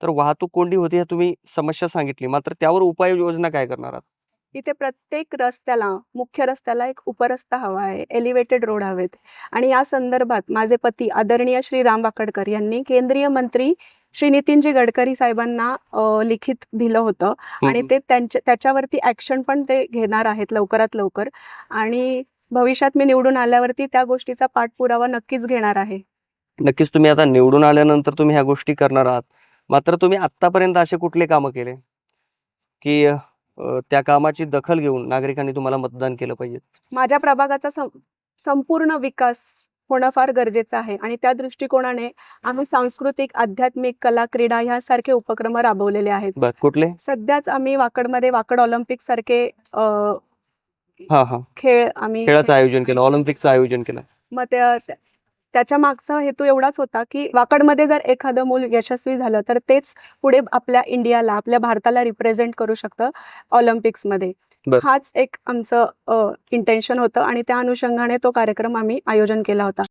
तर वाहतूक कोंडी होती हे तुम्ही समस्या सांगितली. मात्र त्यावर उपाययोजना काय करणार आहात? इथे प्रत्येक रस्त्याला, मुख्य रस्त्याला एक उपरस्ता हवा आहे, एलिव्हेटेड रोड हवेत. आणि या संदर्भात माझे पती आदरणीय श्री राम वाकडकर यांनी केंद्रीय मंत्री श्री नितीनजी गडकरी साहेबांना लिखित दिलं होतं आणि ते त्याच्यावरती ॲक्शन पण ते घेणार आहेत लवकरात लवकर. आणि भविष्यात मी निवडून आल्यावरती त्या गोष्टीचा पाठपुरावा नक्कीच घेणार आहे. नक्कीच तुम्ही आता निवडून आल्यानंतर तुम्ही ह्या गोष्टी करणार आहात. मात्र तुम्ही आत्तापर्यंत असे कुठले कामं केले, की त्या कामाची दखल घेऊन नागरिकांनी तुम्हाला मतदान केलं पाहिजे? माझ्या प्रभागाचा संपूर्ण विकास होणं फार गरजेचं आहे आणि त्या दृष्टिकोनाने आम्ही सांस्कृतिक, आध्यात्मिक, कला, क्रीडा ह्यासारखे उपक्रम राबवलेले आहेत. बरं, कुठले? सध्याच आम्ही वाकडमध्ये वाकड ऑलिम्पिक सारखे हां. खेळ आम्ही खेळाचं आयोजन केलं, ऑलिम्पिकचं आयोजन केलं. मग त्याच्या मागचा हेतू एवढाच होता की वाकडमध्ये जर एखादं मूल यशस्वी झालं तर तेच पुढे आपल्या इंडियाला, आपल्या भारताला रिप्रेझेंट करू शकतं ऑलिम्पिक्समध्ये. बरं. हाच एक आमचं इंटेन्शन होतं आणि त्या अनुषंगाने तो कार्यक्रम आम्ही आयोजन केला होता.